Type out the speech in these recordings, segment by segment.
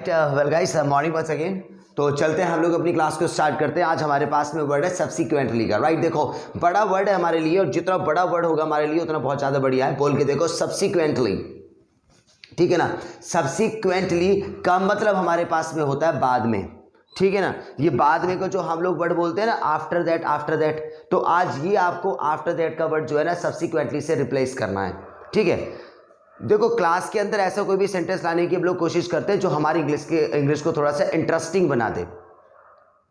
Well guys, morning once again. तो चलते हैं हम लोग अपनी क्लास को स्टार्ट करते हैं। आज हमारे पास में वर्ड है सब्सिक्वेंटली का। राइट, देखो बड़ा वर्ड है हमारे लिए, और जितना बड़ा वर्ड होगा हमारे लिए उतना बहुत ज़्यादा बढ़िया है। बोल के देखो सब्सिक्वेंटली, ठीक है ना। सब्सिक्वेंटली का मतलब हमारे पास में होता है बाद में, ठीक है ना। ये बाद में को जो हम लोग वर्ड बोलते हैं ना, आफ्टर दैट, आफ्टर दैट, तो आज ये आपको आफ्टर दैट का वर्ड जो है ना सब्सिक्वेंटली से रिप्लेस करना है, ठीक है। देखो क्लास के अंदर ऐसा कोई भी सेंटेंस लाने की हम लोग कोशिश करते हैं जो हमारी इंग्लिश को थोड़ा सा इंटरेस्टिंग बना दे,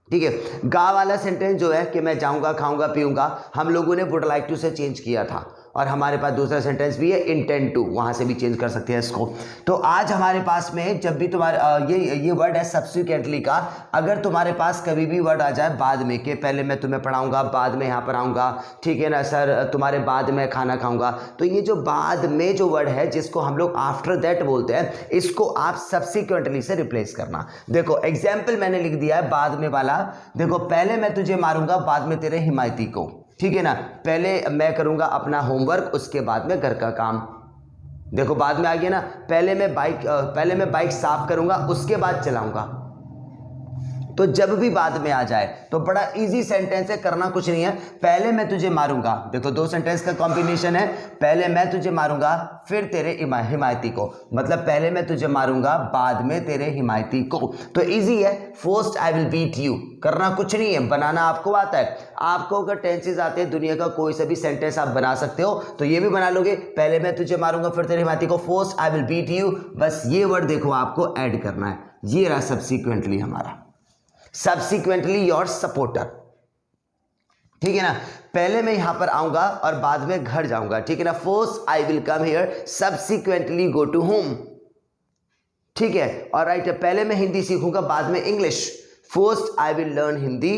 ठीक है। गा वाला सेंटेंस जो है कि मैं जाऊंगा, खाऊंगा, पीऊंगा, हम लोगों ने वुड लाइक टू से चेंज किया था, और हमारे पास दूसरा सेंटेंस भी है इंटेंड टू, वहां से भी चेंज कर सकते हैं इसको। तो आज हमारे पास में जब भी तुम्हारे ये वर्ड है सब्सिक्वेंटली का, अगर तुम्हारे पास कभी भी वर्ड आ जाए बाद में कि पहले मैं तुम्हें पढ़ाऊंगा, बाद में यहाँ पर आऊँगा, ठीक है ना सर, तुम्हारे बाद में खाना खाऊंगा, तो ये जो बाद में जो वर्ड है जिसको हम लोग आफ्टर दैट बोलते हैं, इसको आप सब्सिक्वेंटली से रिप्लेस करना। देखो एग्जाम्पल मैंने लिख दिया है बाद में वाला। देखो पहले मैं तुझे मारूंगा, बाद में तेरे हिमायती को, ठीक है ना। पहले मैं करूंगा अपना होमवर्क, उसके बाद में घर का काम। देखो बाद में आ गया ना, पहले मैं बाइक साफ करूंगा, उसके बाद चलाऊंगा। तो जब भी बाद में आ जाए तो बड़ा इजी सेंटेंस है, करना कुछ नहीं है। पहले मैं तुझे मारूंगा, देखो दो सेंटेंस का कॉम्बिनेशन है, पहले मैं तुझे मारूंगा फिर तेरे हिमायती को, मतलब पहले मैं तुझे मारूंगा बाद में तेरे हिमायती को। तो इजी है, first I will beat you, करना कुछ नहीं है, बनाना आपको आता है। आपको अगर टेंसेस आते हैं, दुनिया का कोई सा भी सेंटेंस आप बना सकते हो, तो ये भी बना लोगे, पहले मैं तुझे मारूंगा फिर तेरे हिमायती को, first I will beat you. बस ये वर्ड देखो आपको ऐड करना है, ये रहा सब्सिक्वेंटली हमारा, सब्सिक्वेंटली योर सपोर्टर, ठीक है ना। पहले मैं यहां पर आऊंगा और बाद में घर जाऊंगा, ठीक है ना। First I will come here, subsequently go to home, ठीक है। और राइट, पहले मैं हिंदी सीखूंगा, बाद में English, first I will learn Hindi,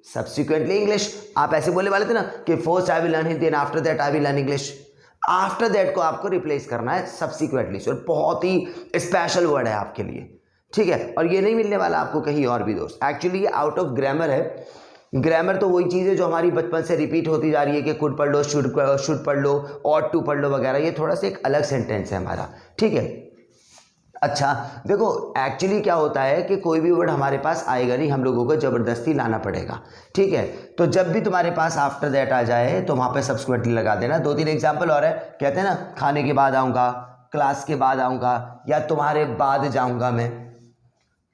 subsequently English. आप ऐसे बोलने वाले थे ना कि first I will learn Hindi and after that I will learn English. After that को आपको रिप्लेस करना है सब्सिक्वेंटली से, और बहुत ही स्पेशल वर्ड है आपके लिए, ठीक है। और ये नहीं मिलने वाला आपको कहीं और भी दोस्त। एक्चुअली ये आउट ऑफ ग्रामर है। ग्रामर तो वही चीज़ है जो हमारी बचपन से रिपीट होती जा रही है कि कुड पढ़ लो, शुड पढ़ लो, ऑट टू पढ़ लो वगैरह। ये थोड़ा सा एक अलग सेंटेंस है हमारा, ठीक है। अच्छा देखो एक्चुअली क्या होता है कि कोई भी वर्ड हमारे पास आएगा नहीं, हम लोगों को ज़बरदस्ती लाना पड़ेगा, ठीक है। तो जब भी तुम्हारे पास आफ्टर दैट आ जाए तो वहाँ पे सब्सिक्वेंटली लगा देना। दो तीन एग्जाम्पल और है, कहते हैं ना खाने के बाद आऊँगा, क्लास के बाद आऊँगा, या तुम्हारे बाद जाऊँगा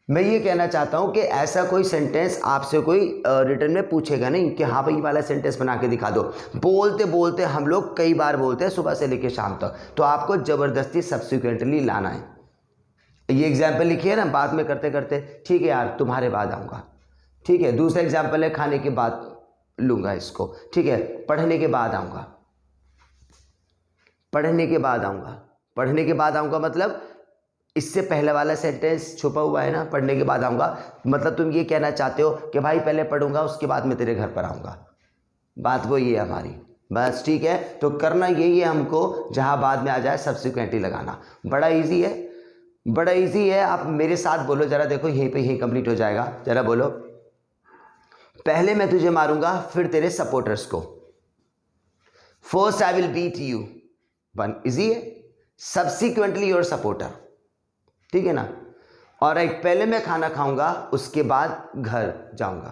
मैं ये कहना चाहता हूं कि ऐसा कोई सेंटेंस आपसे कोई रिटर्न में पूछेगा नहीं कि हाँ भाई ये वाला सेंटेंस बना के दिखा दो। बोलते बोलते हम लोग कई बार बोलते हैं सुबह से लेकर शाम तक, तो आपको ज़बरदस्ती सब्सिक्वेंटली लाना है। ये एग्जाम्पल लिखिए ना, बाद में करते करते, ठीक है यार तुम्हारे बाद आऊँगा, ठीक है। दूसरा एग्जाम्पल है खाने के बाद लूँगा इसको, ठीक है। पढ़ने के बाद आऊँगा, पढ़ने के बाद आऊँगा, पढ़ने के बाद आऊँगा मतलब इससे पहले वाला सेंटेंस छुपा हुआ है ना, पढ़ने के बाद आऊँगा, मतलब तुम ये कहना चाहते हो कि भाई पहले पढ़ूंगा उसके बाद मैं तेरे घर पर आऊँगा। बात वो ये है हमारी, बस ठीक है। तो करना यही है हमको, जहाँ बाद में आ जाए सब्सिक्वेंटली लगाना। बड़ा इजी है, बड़ा इजी है। आप मेरे साथ बोलो जरा, देखो यहीं पे यहीं कंप्लीट हो जाएगा। जरा बोलो, पहले मैं तुझे मारूंगा फिर तेरे सपोर्टर्स को, first I will beat you, one easy है, सब्सिक्वेंटली योर सपोर्टर, ठीक है ना। और राइट, पहले मैं खाना खाऊंगा उसके बाद घर जाऊंगा,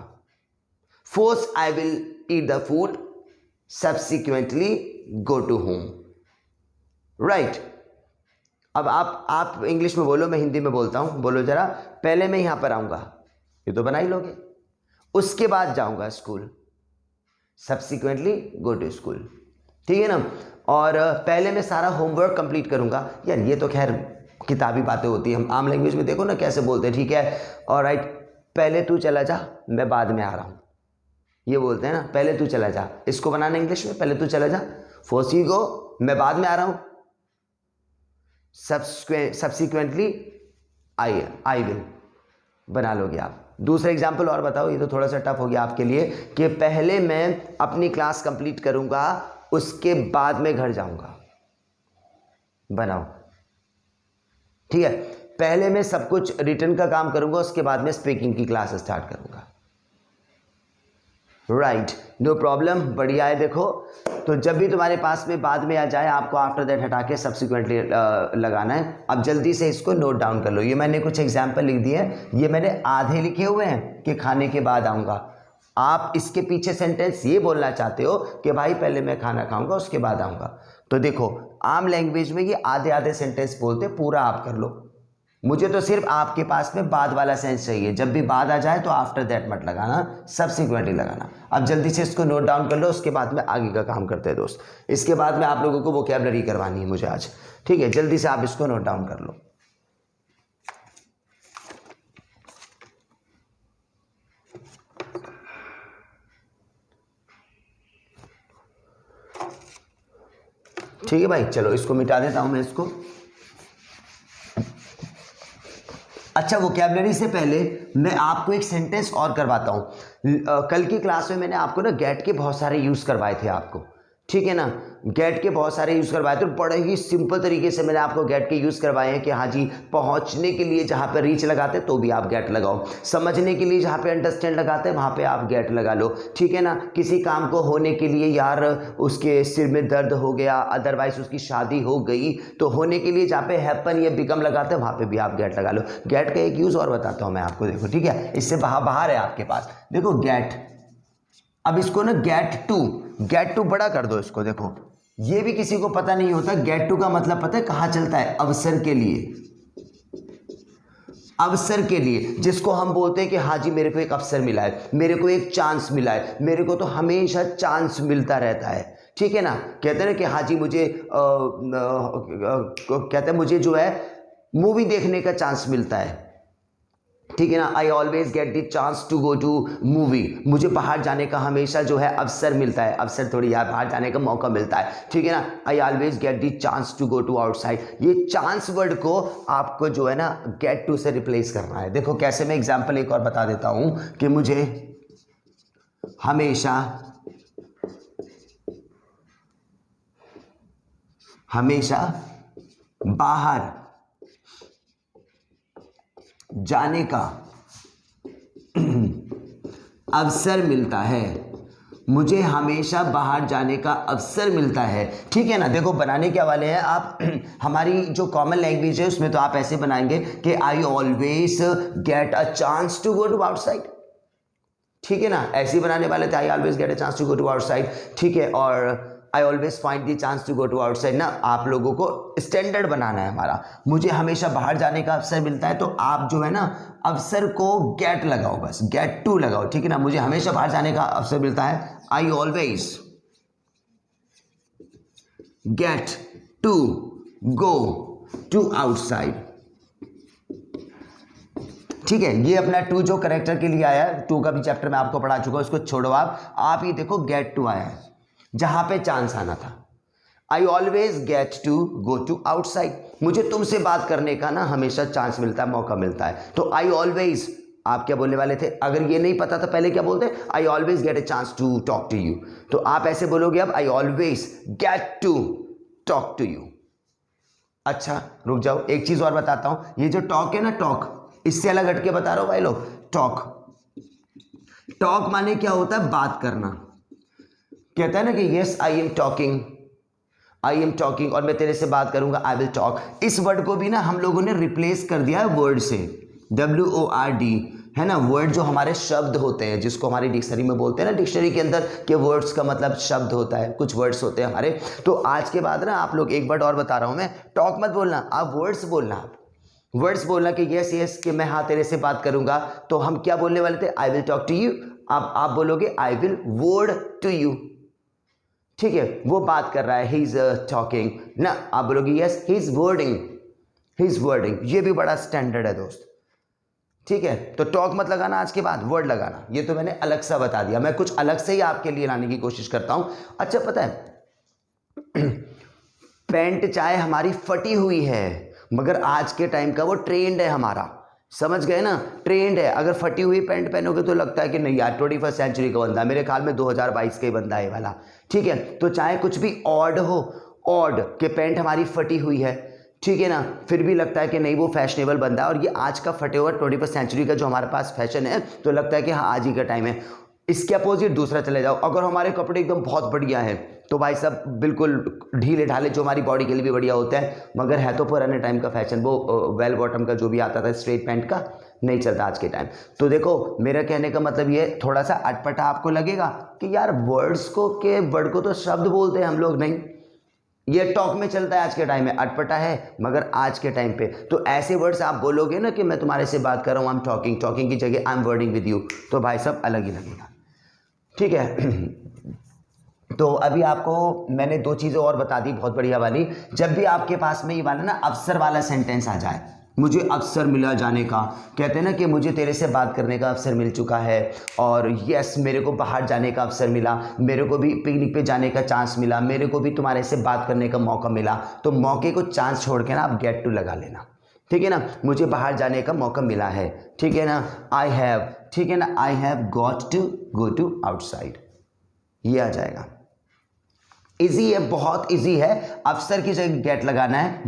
first I will eat the food, subsequently go to home, right. अब आप इंग्लिश में बोलो, मैं हिंदी में बोलता हूं, बोलो जरा, पहले मैं यहां पर आऊंगा, ये तो बना ही लोगे, उसके बाद जाऊंगा school, subsequently go to school, ठीक है ना। और पहले मैं सारा होमवर्क कंप्लीट करूंगा, यार ये तो खैर किताबी बातें होती है, हम आम लैंग्वेज में देखो ना कैसे बोलते हैं, ठीक है। और राइट, पहले तू चला जा मैं बाद में आ रहा हूं, ये बोलते हैं ना, पहले तू चला जा। इसको बनाना इंग्लिश में, पहले तू चला जा, फर्स्ट यू गो, मैं बाद में आ रहा हूं, सब्सिक्वेंटली आई विल, बना लोगे आप। दूसरा एग्जाम्पल और बताओ, ये तो थोड़ा सा टफ हो गया आपके लिए, कि पहले मैं अपनी क्लास कंप्लीट करूंगा उसके बाद में घर जाऊंगा, बनाओ, ठीक है। पहले मैं सब कुछ रिटर्न का काम करूंगा, उसके बाद में स्पीकिंग की क्लास स्टार्ट करूंगा। राइट, नो प्रॉब्लम, बढ़िया है। देखो तो जब भी तुम्हारे पास में बाद में आ जाए आपको आफ्टर दैट हटा के सब्सिक्वेंटली लगाना है। अब जल्दी से इसको नोट डाउन कर लो। ये मैंने कुछ एग्जाम्पल लिख दिए हैं, ये मैंने आधे लिखे हुए हैं कि खाने के बाद आऊँगा। आप इसके पीछे सेंटेंस ये बोलना चाहते हो कि भाई पहले मैं खाना खाऊंगा उसके बाद आऊँगा। तो देखो आम लैंग्वेज में ये आधे आधे सेंटेंस बोलते, पूरा आप कर लो। मुझे तो सिर्फ आपके पास में बाद वाला सेंस चाहिए। जब भी बाद आ जाए तो आफ्टर दैट मत लगाना, सब्सिक्वेंटली लगाना। अब जल्दी से इसको नोट डाउन कर लो, उसके बाद में आगे का काम करते हैं दोस्त। इसके बाद में आप लोगों को वोकैबुलरी करवानी है मुझे आज, ठीक है। जल्दी से आप इसको नोट डाउन कर लो। ठीक है भाई, चलो इसको मिटा देता हूं मैं इसको। अच्छा, वोकैबुलरी से पहले मैं आपको एक सेंटेंस और करवाता हूँ। कल की क्लास में मैंने आपको ना गेट के बहुत सारे यूज़ करवाए थे आपको, ठीक है ना। गेट के बहुत सारे यूज़ करवाए थे, बड़े ही सिंपल तरीके से मैंने आपको गेट के यूज़ करवाए हैं कि हाँ जी, पहुँचने के लिए जहाँ पे रीच लगाते हैं तो भी आप गेट लगाओ, समझने के लिए जहाँ पे अंडरस्टैंड लगाते हैं वहाँ पे आप गेट लगा लो, ठीक है ना। किसी काम को होने के लिए, यार उसके सिर में दर्द हो गया, अदरवाइज उसकी शादी हो गई, तो होने के लिए जहाँ पे हैपन या बिकम लगाते हैं वहाँ पे भी आप गेट लगा लो। गेट का एक यूज़ और बताता हूँ मैं आपको, देखो ठीक है, इससे बाहर है आपके पास। देखो गेट, अब इसको ना गेट टू बड़ा कर दो इसको। देखो ये भी किसी को पता नहीं होता, गेट टू का मतलब पता है कहाँ चलता है? अवसर के लिए, अवसर के लिए, जिसको हम बोलते हैं कि हाँ जी मेरे को एक अवसर मिला है, मेरे को एक चांस मिला है, मेरे को तो हमेशा चांस मिलता रहता है, ठीक है ना। कहते हैं कि हाँ जी मुझे कहते हैं मुझे जो है मूवी देखने का चांस मिलता है, ठीक है ना। I always get the chance to go to movie, मुझे बाहर जाने का हमेशा जो है अवसर मिलता है, अवसर थोड़ी यार, बाहर जाने का मौका मिलता है, ठीक है ना। I always get the chance to go to outside, ये चांस वर्ड को आपको जो है ना गेट टू से रिप्लेस करना है। देखो कैसे, मैं एग्जांपल एक और बता देता हूं कि मुझे हमेशा बाहर जाने का अवसर मिलता है, मुझे हमेशा बाहर जाने का अवसर मिलता है, ठीक है ना। देखो बनाने क्या वाले हैं आप हमारी जो कॉमन लैंग्वेज है उसमें तो आप ऐसे बनाएंगे कि I always get a chance to go to outside, ठीक है ना। ऐसे ही बनाने वाले थे, I always get a chance to go to outside, ठीक है। और I always find the chance to go to outside ना, आप लोगों को स्टैंडर्ड बनाना है हमारा। मुझे हमेशा बाहर जाने का अवसर मिलता है, तो आप जो है ना अवसर को गेट लगाओ, बस गेट टू लगाओ, ठीक है ना। मुझे हमेशा बाहर जाने का अवसर मिलता है, I always get to go to outside, ठीक है। ये अपना टू जो करेक्टर के लिए आया है, टू का भी चैप्टर मैं आपको पढ़ा चुका हूं, उसको छोड़ो आप ये देखो गेट टू आया है जहां पे चांस आना था। I always get to go to outside, मुझे तुमसे बात करने का ना हमेशा चांस मिलता है, मौका मिलता है। तो आई ऑलवेज, आप क्या बोलने वाले थे? अगर ये नहीं पता था पहले क्या बोलते? I always get a chance to talk to you, तो आप ऐसे बोलोगे अब, I always get to talk to you. अच्छा रुक जाओ, एक चीज और बताता हूं, ये जो टॉक है ना, टॉक इससे अलग हटके बता रहा हूं भाई लोग। टॉक माने क्या होता है? बात करना। कहता है ना कि यस आई एम टॉकिंग, और मैं तेरे से बात करूंगा, आई विल टॉक। इस वर्ड को भी ना हम लोगों ने रिप्लेस कर दिया है वर्ड से, WORD, है ना। वर्ड जो हमारे शब्द होते हैं, जिसको हमारी डिक्शनरी में बोलते हैं ना, डिक्शनरी के अंदर के वर्ड्स का मतलब शब्द होता है, कुछ वर्ड्स होते हैं हमारे। तो आज के बाद ना आप लोग, एक वर्ड और बता रहा हूं मैं, टॉक मत बोलना, आप वर्ड्स बोलना। आप वर्ड्स बोलना कि यस कि मैं हाँ तेरे से बात करूंगा, तो हम क्या बोलने वाले थे? I will talk to you. आप बोलोगे I will word to you, ठीक है। वो बात कर रहा है, ही इज टॉकिंग ना, आप बोलोगे यस ही इज वर्डिंग। ये भी बड़ा स्टैंडर्ड है दोस्त, ठीक है। तो टॉक मत लगाना, आज के बाद वर्ड लगाना। ये तो मैंने अलग सा बता दिया, मैं कुछ अलग से ही आपके लिए लाने की कोशिश करता हूं। अच्छा पता है पैंट चाहे हमारी फटी हुई है, मगर आज के टाइम का वो ट्रेंड है हमारा, समझ गए ना, ट्रेंड है। अगर फटी हुई पैंट पहनोगे तो लगता है कि नहीं यार 21st सेंचुरी का बंदा, मेरे ख्याल में 2022 का ही बंदा है वाला, ठीक है। तो चाहे कुछ भी ऑड हो, ऑड के पैंट हमारी फटी हुई है, ठीक है ना, फिर भी लगता है कि नहीं वो फैशनेबल बंदा है। और ये आज का फटे हुआ 21st सेंचुरी का जो हमारे पास फैशन है, तो लगता है कि हाँ आज ही का टाइम है। इसके अपोजिट दूसरा चले जाओ। अगर हमारे कपड़े एकदम बहुत बढ़िया है तो भाई साहब बिल्कुल ढीले ढाले, जो हमारी बॉडी के लिए भी बढ़िया होता है, मगर है तो पुराने टाइम का फैशन, वो वेल बॉटम का जो भी आता था स्ट्रेट पैंट का, नहीं चलता आज के टाइम। तो देखो मेरा कहने का मतलब ये थोड़ा सा अटपटा आपको लगेगा कि यार वर्ड्स को के वर्ड को तो शब्द बोलते हैं हम लोग, नहीं, ये टॉक में चलता है आज के टाइम में, अटपटा है मगर आज के टाइम पे। तो ऐसे वर्ड्स आप बोलोगे ना कि मैं तुम्हारे से बात कर रहा हूँ, आई एम टॉकिंग, टॉकिंग की जगह आई एम वर्डिंग विद यू, तो भाई साहब अलग ही लगेगा, ठीक है। तो अभी आपको मैंने दो चीज़ें और बता दी बहुत बढ़िया वाली। जब भी आपके पास में ये वाला ना अवसर वाला सेंटेंस आ जाए, मुझे अवसर मिला जाने का, कहते हैं ना कि मुझे तेरे से बात करने का अवसर मिल चुका है, और यस मेरे को बाहर जाने का अवसर मिला, मेरे को भी पिकनिक पे जाने का चांस मिला, मेरे को भी तुम्हारे से बात करने का मौका मिला, तो मौके को चांस छोड़ के ना आप गेट टू लगा लेना, ठीक है ना। मुझे बाहर जाने का मौका मिला है, ठीक है ना, आई हैव, ठीक है ना, I have got to go to outside, ये आ जाएगा। इजी है, बहुत इजी है, अफसर की जगह गेट लगाना है,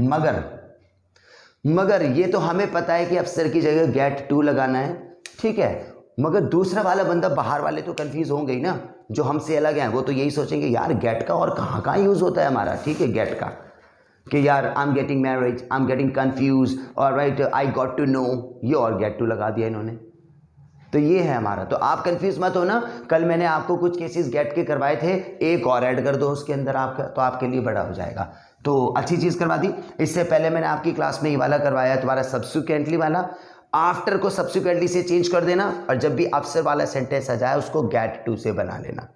मगर ये तो हमें पता है कि अफसर की जगह गेट टू लगाना है, ठीक है, मगर दूसरा वाला बंदा, बाहर वाले तो कंफ्यूज होंगे ही ना, जो हमसे अलग हैं, वो तो यही सोचेंगे यार गेट का और कहाँ कहाँ यूज़ होता है हमारा, ठीक है, गेट का, कि यार I am getting marriage, I am getting confuse, और right I got to know, ये और गेट टू लगा दिया इन्होंने, तो ये है हमारा। तो आप कंफ्यूज मत हो ना, कल मैंने आपको कुछ केसेस गेट के करवाए थे, एक और ऐड कर दो उसके अंदर आपका, तो आपके लिए बड़ा हो जाएगा। तो अच्छी चीज़ करवा दी। इससे पहले मैंने आपकी क्लास में ये वाला करवाया है तुम्हारा सब्सिक्वेंटली वाला, आफ्टर को सब्सिक्वेंटली से चेंज कर देना, और जब भी अफसर वाला सेंटेंस आ जाए उसको गेट टू से बना लेना,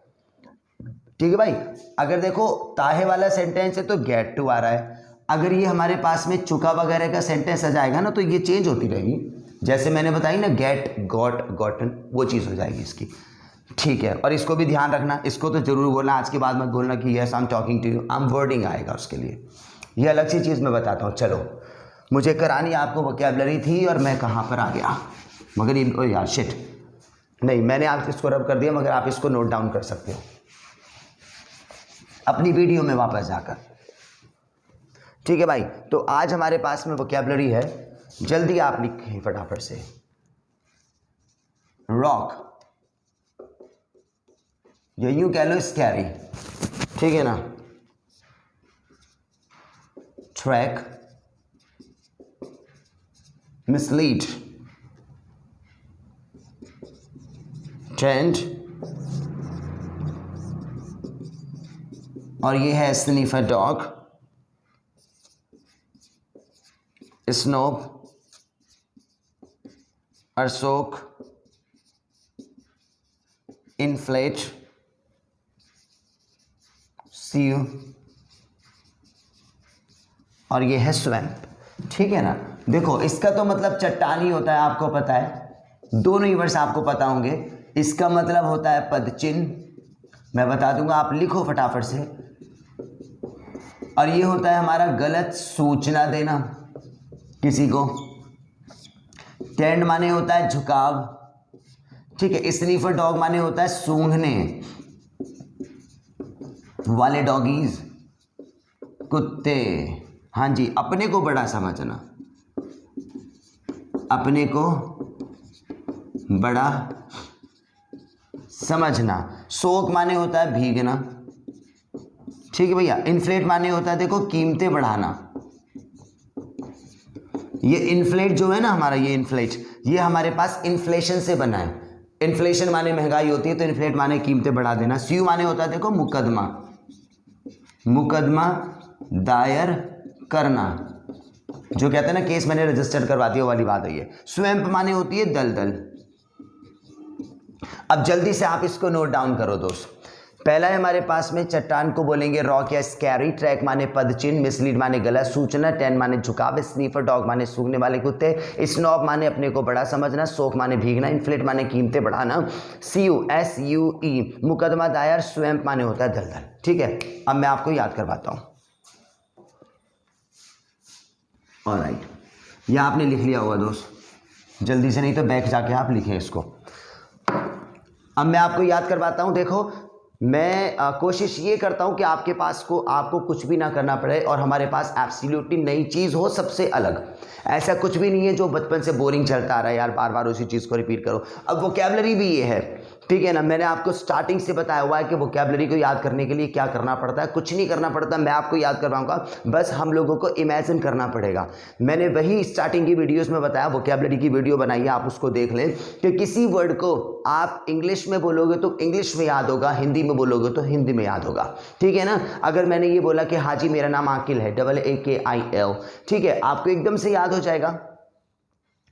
ठीक है भाई। अगर देखो ताहे वाला सेंटेंस है तो गेट टू आ रहा है, अगर ये हमारे पास में चुका वगैरह का सेंटेंस आ जाएगा ना तो ये चेंज होती रहेगी, जैसे मैंने बताई ना गेट, गॉट, गॉटन, वो चीज़ हो जाएगी इसकी, ठीक है। और इसको भी ध्यान रखना, इसको तो जरूर बोलना, आज के बाद मत बोलना कि yes I am talking to you, I am wording आएगा उसके लिए, ये अलग सी चीज़ मैं बताता हूँ। चलो मुझे करानी आपको वोकैबुलरी थी और मैं कहाँ पर आ गया, मगर ये ओ यार शिट, नहीं मैंने आप इसको रब कर दिया, मगर आप इसको नोट डाउन कर सकते हो अपनी वीडियो में वापस जाकर, ठीक है भाई। तो आज हमारे पास में वोकैबुलरी है, जल्दी आप लिखें फटाफट से। रॉक, या यूं कह लो स्कैरी, ठीक है ना। ट्रैक, मिसलीड, ट्रेंड, और ये है स्निफर डॉग, स्नोब, अरसोक, इन्फ्लेट, सीयू, और ये है स्वैम्प, ठीक है ना। देखो इसका तो मतलब चट्टान ही होता है, आपको पता है, दोनों ही वर्ड्स आपको पता होंगे। इसका मतलब होता है पदचिन्ह, मैं बता दूंगा, आप लिखो फटाफट से। और ये होता है हमारा गलत सूचना देना किसी को। टेंड माने होता है झुकाव, ठीक है। स्नीफर डॉग माने होता है सूंघने वाले डॉगीज, कुत्ते, हाँ जी। अपने को बड़ा समझना, अपने को बड़ा समझना। सोक माने होता है भीगना, ठीक है भैया। इन्फ्लेट माने होता है देखो कीमतें बढ़ाना। ये इन्फ्लेट जो है ना हमारा, ये इन्फ्लेट, ये हमारे पास इन्फ्लेशन से बना है। इन्फ्लेशन माने महंगाई होती है, तो इन्फ्लेट माने कीमतें बढ़ा देना। स्यू माने होता है देखो मुकदमा, मुकदमा दायर करना, जो कहते हैं ना केस मैंने रजिस्टर करवा दिया वाली बात है ये। स्वैम्प माने होती है दलदल। अब जल्दी से आप इसको नोट डाउन करो दोस्त। पहला है हमारे पास में चट्टान को बोलेंगे रॉक या स्कैरी। ट्रैक माने पदचिन्ह, मिसलीड माने गलत सूचना, टेन माने झुकाव, स्नीफर डॉग माने सूंघने वाले कुत्ते, स्नॉब माने अपने को बड़ा समझना, सोक माने भीगना, इन्फ्लेट माने कीमतें बढ़ाना, सीयू SUE मुकदमा दायर, स्वैम्प माने होता है दलदल, ठीक है। अब मैं आपको याद करवाता हूँ। ऑलराइट, यह आपने लिख लिया होगा दोस्त, जल्दी से, नहीं तो बैक जाके आप लिखें इसको। अब मैं आपको याद करवाता हूँ। देखो मैं कोशिश ये करता हूँ कि आपको कुछ भी ना करना पड़े और हमारे पास एब्सोल्युटली नई चीज़ हो, सबसे अलग। ऐसा कुछ भी नहीं है जो बचपन से बोरिंग चलता आ रहा है यार, बार बार उसी चीज़ को रिपीट करो। अब वोकैबुलरी भी ये है, ठीक है ना। मैंने आपको स्टार्टिंग से बताया हुआ है कि वोकैबुलरी को याद करने के लिए क्या करना पड़ता है। कुछ नहीं करना पड़ता, मैं आपको याद करवाऊंगा, बस हम लोगों को इमेजिन करना पड़ेगा। मैंने वही स्टार्टिंग की वीडियोस में बताया, वोकैबुलरी की वीडियो बनाई है, आप उसको देख लें कि किसी वर्ड को आप इंग्लिश में बोलोगे तो इंग्लिश में याद होगा, हिंदी में बोलोगे तो हिंदी में याद होगा, ठीक है ना। अगर मैंने ये बोला कि हाँ जी मेरा नाम आकिल है, AAKIL, ठीक है, आपको एकदम से याद हो जाएगा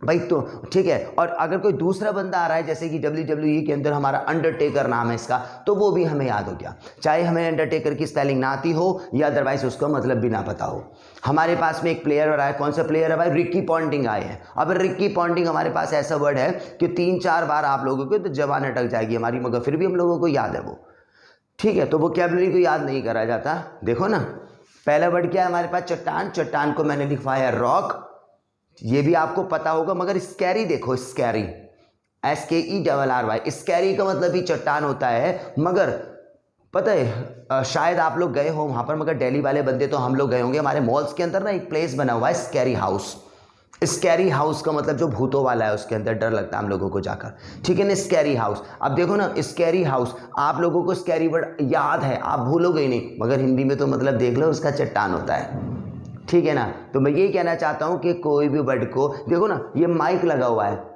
भाई, तो ठीक है। और अगर कोई दूसरा बंदा आ रहा है, जैसे कि WWE के अंदर हमारा अंडरटेकर नाम है इसका, तो वो भी हमें याद हो गया, चाहे हमें अंडरटेकर की स्पेलिंग ना आती हो या अदरवाइज उसका मतलब भी ना पता हो। हमारे पास में एक प्लेयर आ रहा है, कौन सा प्लेयर है भाई? रिकी पॉन्टिंग आए हैं। अब रिकी पॉन्टिंग हमारे पास ऐसा वर्ड है कि 3-4 बार आप लोगों को तो जबान अटक जाएगी हमारी, मगर फिर भी हम लोगों को याद है वो, ठीक है। तो वोकैबुलरी को याद नहीं करा जाता। देखो ना, पहला वर्ड क्या है हमारे पास? चट्टान। चट्टान को मैंने लिखवाया रॉक, ये भी आपको पता होगा, मगर स्कैरी देखो, स्कैरी, SKERRY, स्कैरी का मतलब भी चट्टान होता है। मगर पता है शायद आप लोग गए हो वहाँ पर, मगर दिल्ली वाले बंदे तो हम लोग गए होंगे। हमारे मॉल्स के अंदर ना एक प्लेस बना हुआ है स्कैरी हाउस। स्कैरी हाउस का मतलब जो भूतों वाला है, उसके अंदर डर लगता है हम लोगों को जाकर, ठीक है ना, स्कैरी हाउस। अब देखो ना, स्कैरी हाउस, आप लोगों को स्कैरी वर्ड याद है, आप भूलोगे ही नहीं, मगर हिंदी में तो मतलब देख लो उसका चट्टान होता है, ठीक है ना। तो मैं ये कहना चाहता हूं कि कोई भी वर्ड को देखो ना, ये माइक लगा हुआ है,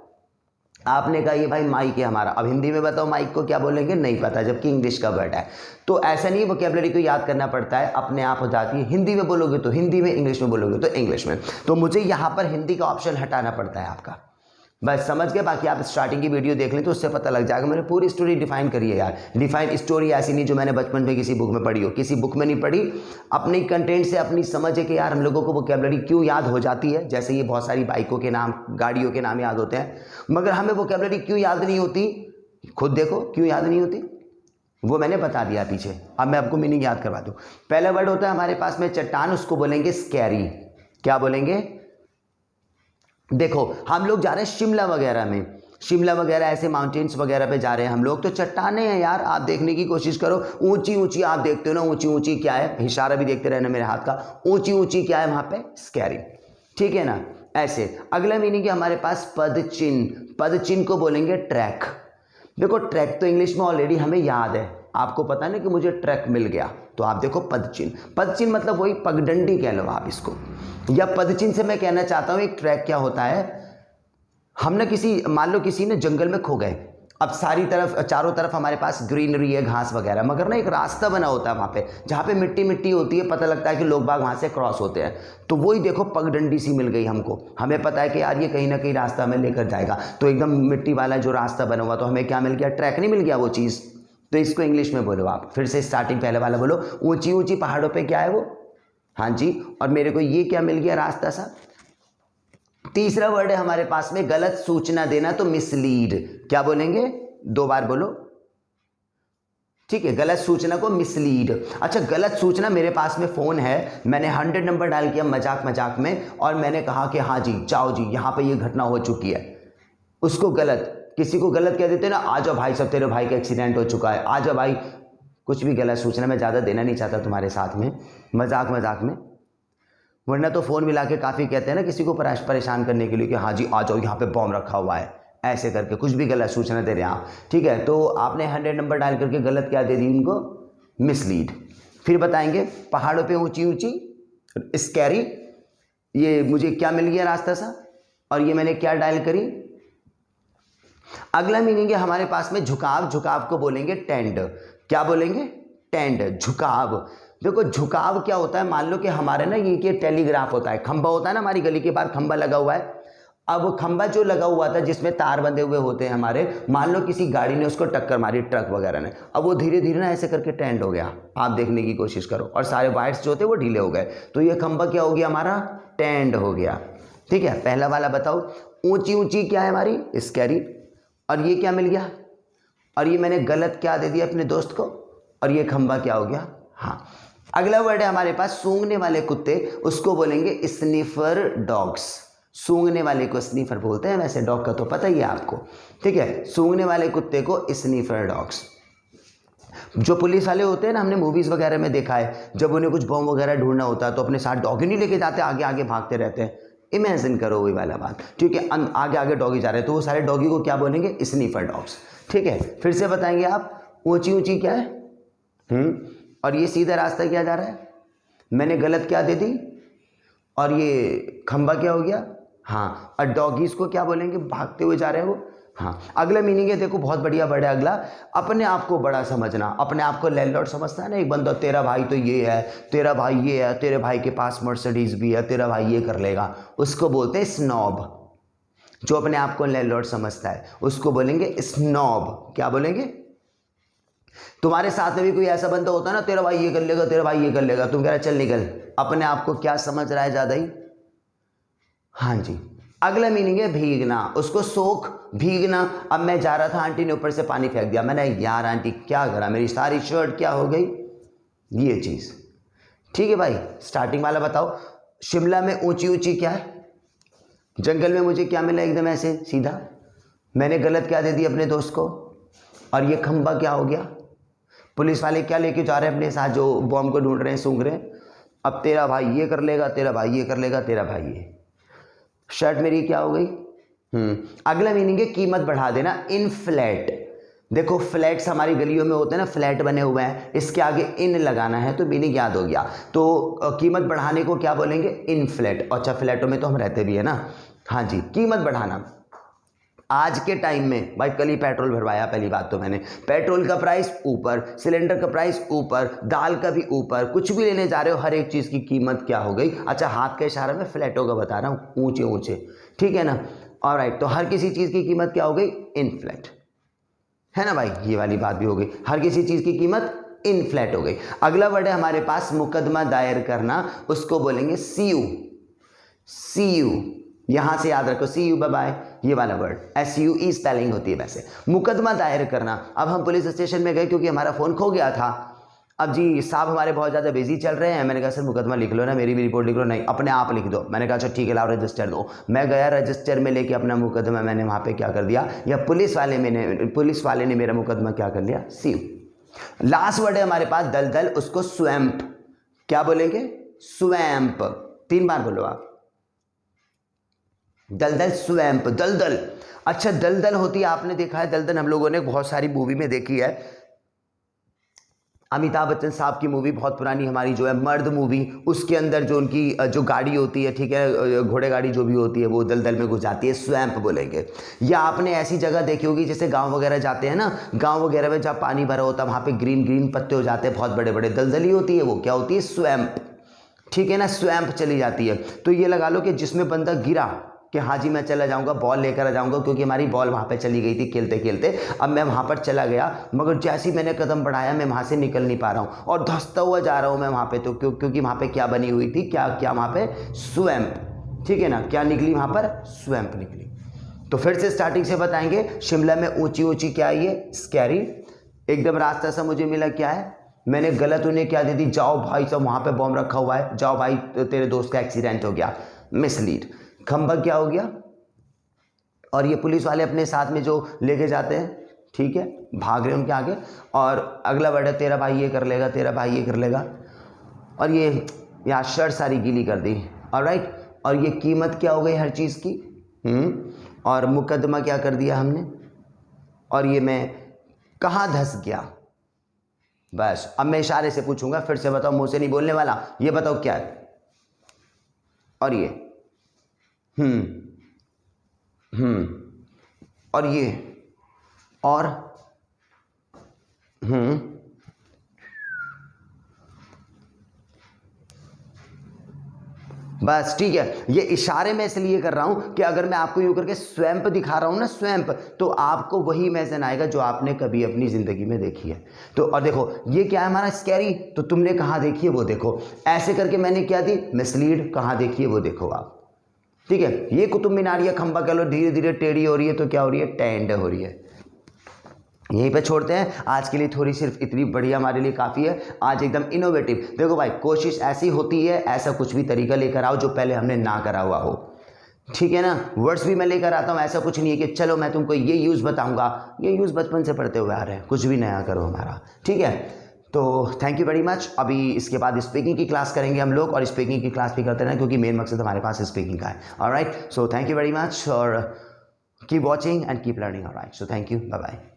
आपने कहा ये भाई माइक है हमारा, अब हिंदी में बताओ माइक को क्या बोलेंगे? नहीं पता, जबकि इंग्लिश का वर्ड है। तो ऐसा नहीं वोकैबुलरी को याद करना पड़ता है, अपने आप हो जाती है। हिंदी में बोलोगे तो हिंदी में, इंग्लिश में बोलोगे तो इंग्लिश में। तो मुझे यहाँ पर हिंदी का ऑप्शन हटाना पड़ता है आपका, बस समझ गए। बाकी आप स्टार्टिंग की वीडियो देख लें तो उससे पता लग जाएगा। मैंने पूरी स्टोरी डिफाइन करी है यार। डिफाइन स्टोरी ऐसी नहीं जो मैंने बचपन में किसी बुक में पढ़ी हो, किसी बुक में नहीं पढ़ी, अपनी कंटेंट से अपनी समझ है कि यार हम लोगों को वोकैबुलरी क्यों याद हो जाती है। जैसे ये बहुत सारी बाइकों के नाम, गाड़ियों के नाम याद होते हैं, मगर हमें वोकैबुलरी क्यों याद नहीं होती? खुद देखो क्यों याद नहीं होती, वो मैंने बता दिया पीछे। अब मैं आपको मीनिंग याद करवा दूँ। पहला वर्ड होता है हमारे पास में चट्टान, उसको बोलेंगे स्कैरी। क्या बोलेंगे? देखो हम लोग जा रहे हैं शिमला वगैरह में, शिमला वगैरह ऐसे माउंटेन्स वगैरह पे जा रहे हैं हम लोग, तो चट्टानें हैं यार, आप देखने की कोशिश करो। ऊंची ऊंची आप देखते हो ना, ऊंची ऊंची क्या है? इशारा भी देखते रहना मेरे हाथ का, ऊंची ऊंची क्या है वहाँ पे? स्कैरी, ठीक है ना। ऐसे अगला मीनिंग है हमारे पास पदचिन्ह। पदचिन्ह को बोलेंगे ट्रैक। देखो ट्रैक तो इंग्लिश में ऑलरेडी हमें याद है, आपको पता ना कि मुझे ट्रैक मिल गया, तो आप देखो पदचिन्ह। पदचिन्ह मतलब वही पगडंडी कह लो आप इसको, या पदचिन्ह से मैं कहना चाहता हूँ एक ट्रैक क्या होता है, हम ना मान लो किसी ने जंगल में खो गए, अब सारी तरफ चारों तरफ हमारे पास ग्रीनरी है, घास वगैरह, मगर ना एक रास्ता बना होता है वहाँ पे, जहाँ पे मिट्टी मिट्टी होती है, पता लगता है कि लोग बाग वहाँ से क्रॉस होते हैं। तो वही देखो पगडंडी सी मिल गई हमको, हमें पता है कि यार ये कहीं ना कहीं रास्ता हमें लेकर जाएगा, तो एकदम मिट्टी वाला जो रास्ता बना हुआ, तो हमें क्या मिल गया? ट्रैक नहीं मिल गया वो चीज़। तो इसको इंग्लिश में बोलो आप, फिर से स्टार्टिंग पहले वाला बोलो, ऊंची ऊंची पहाड़ों पे क्या है वो? हाँ जी, और मेरे को ये क्या मिल गया? रास्ता सा। तीसरा वर्ड है हमारे पास में गलत सूचना देना, तो मिसलीड। क्या बोलेंगे? 2 बार बोलो, ठीक है। गलत सूचना को मिसलीड। अच्छा, गलत सूचना, मेरे पास में फ़ोन है, मैंने 100 नंबर डायल किया मजाक मजाक में, और मैंने कहा कि हाँ जी जाओ जी यहाँ पे ये घटना हो चुकी है, उसको गलत, किसी को गलत कह देते ना, आ जाओ भाई सब तेरे भाई का एक्सीडेंट हो चुका है, आ जाओ भाई, कुछ भी गलत सूचना मैं ज़्यादा देना नहीं चाहता तुम्हारे साथ में, मजाक मजाक में, वरना तो फ़ोन मिला के काफ़ी कहते हैं ना किसी को परेशान करने के लिए कि हाँ जी आ जाओ यहाँ पे बॉम्ब रखा हुआ है, ऐसे करके कुछ भी गलत सूचना दे रहे हैं आप, ठीक है। तो आपने 100 नंबर डायल करके गलत क्या दे दी उनको? मिसलीड। फिर बताएंगे पहाड़ों पे ऊंची ऊंची, स्कैरी, ये मुझे क्या मिल गया रास्ता सा, और ये मैंने क्या डायल करी? अगला मीनिंग है हमारे पास में झुकाव। झुकाव को बोलेंगे टेंड। क्या बोलेंगे? टेंड, झुकाव। देखो झुकाव क्या होता है, मान लो कि हमारे ना ये टेलीग्राफ होता है, खंबा होता है ना, हमारी गली के बाहर खंबा लगा हुआ है। अब खंबा जो लगा हुआ था जिसमें तार बंधे हुए होते हैं हमारे, मान लो किसी गाड़ी ने उसको टक्कर मारी, ट्रक वगैरह ने, अब वो धीरे धीरे ना ऐसे करके टेंड हो गया, आप देखने की कोशिश करो, और सारे वायर्स जो थे वो ढीले हो गए, तो ये खंबा क्या हो गया हमारा? टेंड हो गया, ठीक है। पहला वाला बताओ, ऊंची ऊंची क्या है हमारी? स्कैरी, और ये क्या मिल गया? और ये मैंने गलत क्या दे दिया अपने दोस्त को, और ये खंबा क्या हो गया? हाँ। अगला वर्ड है हमारे पास सूंघने वाले कुत्ते, उसको बोलेंगे स्निफर डॉग्स। सूंघने वाले को स्निफर बोलते हैं, वैसे डॉग का तो पता ही है आपको, ठीक है। सूंघने वाले कुत्ते को स्निफर डॉग्स। जो पुलिस वाले होते हैं ना, हमने मूवीज़ वगैरह में देखा है, जब उन्हें कुछ बम वगैरह ढूंढना होता है तो अपने साथ डॉगी नहीं लेके जाते, आगे आगे भागते रहते हैं। इमेजिन करो वही वाला बात, ठीक है, आगे आगे डॉगी जा रहे हैं तो वो सारे डॉगी को क्या बोलेंगे? Sniffer dogs. ठीक है, फिर से बताएंगे आप। ऊंची ऊंची क्या है? और ये सीधा रास्ता क्या जा रहा है? मैंने गलत क्या दे दी? और ये खंबा क्या हो गया? हाँ, और डॉगीज को क्या बोलेंगे? भागते हुए जा रहे हैं वो। हाँ, अगला मीनिंग है, देखो बहुत बढ़िया वर्ड है अगला, अपने आप को बड़ा समझना। अपने आप को लैंडलॉर्ड समझता है ना एक बंदा, तेरा भाई तो ये है, तेरा भाई ये है, तेरे भाई के पास मर्सिडीज भी है, तेरा भाई ये कर लेगा, उसको बोलते हैं स्नॉब। जो अपने आप को लैंडलॉर्ड समझता है उसको बोलेंगे स्नॉब। क्या बोलेंगे? तुम्हारे साथ में भी कोई ऐसा बंदा होता है ना, तेरा भाई ये कर लेगा, तेरा भाई ये कर लेगा, तुम कह रहे चल निकल। अपने आप को क्या समझ रहा है ज्यादा ही? हाँ जी। अगला मीनिंग है भीगना, उसको सोख, भीगना। अब मैं जा रहा था, आंटी ने ऊपर से पानी फेंक दिया, मैंने यार आंटी क्या करा, मेरी सारी शर्ट क्या हो गई, ये चीज। ठीक है भाई, स्टार्टिंग वाला बताओ। शिमला में ऊंची ऊंची क्या है? जंगल में मुझे क्या मिला एकदम ऐसे सीधा? मैंने गलत क्या दे दी अपने दोस्त को? और ये खंबा क्या हो गया? पुलिस वाले क्या लेके जा रहे हैं अपने साथ, जो बॉम्ब को ढूंढ रहे हैं, सूंघ रहे हैं। अब तेरा भाई ये कर लेगा, तेरा भाई ये कर लेगा, तेरा भाई ये। शर्ट मेरी क्या हो गई? अगला मीनिंग है कीमत बढ़ा देना, इनफ्लेट। देखो फ्लैट्स हमारी गलियों में होते हैं ना, फ्लैट बने हुए हैं, इसके आगे इन लगाना है तो मीनिंग याद हो गया। तो कीमत बढ़ाने को क्या बोलेंगे? इनफ्लेट। अच्छा, फ्लैटों में तो हम रहते भी है ना। हाँ जी, कीमत बढ़ाना। आज के टाइम में भाई, कल ही पेट्रोल भरवाया, पहली बात तो मैंने, पेट्रोल का प्राइस ऊपर, सिलेंडर का प्राइस ऊपर, दाल का भी ऊपर, कुछ भी लेने जा रहे हो हर एक चीज़ की कीमत क्या हो गई? अच्छा, हाथ के इशारे में फ्लैटों का बता रहा हूँ, ऊंचे ऊंचे, ठीक है ना। ऑलराइट, तो हर किसी चीज़ की कीमत क्या हो गई? इनफ्लेट, है ना भाई, ये वाली बात भी हो गई, हर किसी चीज़ की कीमत इनफ्लेट हो गई। अगला वर्ड है हमारे पास मुकदमा दायर करना, उसको बोलेंगे सीयू। सीयू, यहां से याद रखो, सी यू, बाय बाय, ये वाला वर्ड SUE स्पेलिंग होती है वैसे। मुकदमा दायर करना। अब हम पुलिस स्टेशन में गए क्योंकि हमारा फ़ोन खो गया था। अब जी साहब हमारे बहुत ज़्यादा बिजी चल रहे हैं, मैंने कहा सर मुकदमा लिख लो ना, मेरी भी रिपोर्ट लिख लो। नहीं, अपने आप लिख दो। मैंने कहा अच्छा ठीक है, लाओ रजिस्टर दो। मैं गया, रजिस्टर में लेके अपना मुकदमा मैंने वहाँ पे क्या कर दिया, या पुलिस वाले ने मेरा मुकदमा क्या कर लिया? सी यू। लास्ट वर्ड है हमारे पास दलदल, उसको स्वैम्प। क्या बोलेंगे? स्वैम्प। 3 बार बोलो आप, दलदल, स्वैम्प, दलदल। अच्छा, दलदल होती है, आपने देखा है दलदल, हम लोगों ने बहुत सारी मूवी में देखी है। अमिताभ बच्चन साहब की मूवी बहुत पुरानी हमारी जो है मर्द मूवी, उसके अंदर जो उनकी जो गाड़ी होती है, ठीक है, घोड़े गाड़ी जो भी होती है, वो दलदल में घुस जाती है, स्वैम्प बोलेंगे। या आपने ऐसी जगह देखी होगी जैसे गांव वगैरह जाते हैं ना, गांव वगैरह में जब पानी भरा होता है वहाँ पे ग्रीन ग्रीन पत्ते हो जाते हैं, बहुत बड़े बड़े, दलदली होती है, वो क्या होती है? स्वैम्प। ठीक है ना, स्वैम्प चली जाती है। तो ये लगा लो कि जिसमें बंदा गिरा कि हाँ जी मैं चला जाऊंगा, बॉल लेकर आ जाऊंगा, क्योंकि हमारी बॉल वहाँ पे चली गई थी खेलते खेलते। अब मैं वहाँ पर चला गया, मगर जैसे ही मैंने कदम बढ़ाया मैं वहाँ से निकल नहीं पा रहा हूँ और धंसता हुआ जा रहा हूँ मैं वहाँ पे। तो क्योंकि वहाँ पे क्या बनी हुई थी, क्या क्या वहाँ पे? स्वैम्प। ठीक है ना, क्या निकली वहाँ पर? स्वैम्प निकली। तो फिर से स्टार्टिंग से बताएंगे। शिमला में ऊंची ऊंची क्या है? ये स्कैरी। एकदम रास्ता सा मुझे मिला, क्या है? मैंने गलत उन्हें क्या दे दी? जाओ भाई साहब वहाँ पे बॉम्ब रखा हुआ है, जाओ भाई तेरे दोस्त का एक्सीडेंट हो गया, मिसलीड। खंबा क्या हो गया? और ये पुलिस वाले अपने साथ में जो लेके जाते हैं, ठीक है, भाग रहे हैं उनके आगे। और अगला वर्ड है तेरा भाई ये कर लेगा, तेरा भाई ये कर लेगा। और ये यहाँ शर्ट सारी गीली कर दी, ऑलराइट। और ये कीमत क्या हो गई हर चीज़ की? और मुकदमा क्या कर दिया हमने? और ये मैं कहाँ धंस गया? बस अब मैं इशारे से पूछूंगा, फिर से बताओ, मुंह से नहीं बोलने वाला। ये बताओ क्या है? और ये और ये और बस ठीक है। ये इशारे में इसलिए कर रहा हूं कि अगर मैं आपको यूं करके स्वैम्प दिखा रहा हूं ना, स्वैम्प, तो आपको वही इमेजिन आएगा जो आपने कभी अपनी जिंदगी में देखी है। तो और देखो ये क्या है हमारा? स्कैरी। तो तुमने कहाँ देखी है वो देखो। ऐसे करके मैंने क्या दी? मिसलीड। कहाँ देखी है वो देखो आप। ठीक है, ये कुतुब मीनार या खंबा कह लो, धीरे धीरे टेढ़ी हो रही है, तो क्या हो रही है? टेंड हो रही है। यहीं पे छोड़ते हैं आज के लिए, थोड़ी सिर्फ इतनी बढ़िया हमारे लिए काफ़ी है। आज एकदम इनोवेटिव। देखो भाई, कोशिश ऐसी होती है, ऐसा कुछ भी तरीका लेकर आओ जो पहले हमने ना करा हुआ हो। ठीक है ना। वर्ड्स भी मैं लेकर आता हूँ, ऐसा कुछ नहीं है कि चलो मैं तुमको ये यूज़ बताऊँगा, ये यूज़ बचपन से पढ़ते हुए आ रहे हैं, कुछ भी नया करो हमारा, ठीक है। तो थैंक यू वेरी मच। अभी इसके बाद स्पीकिंग की क्लास करेंगे हम लोग, और स्पीकिंग की क्लास भी करते रहें क्योंकि मेन मकसद हमारे पास स्पीकिंग का है। Alright, so thank you very much और keep watching and keep learning. Alright, so thank you, bye bye.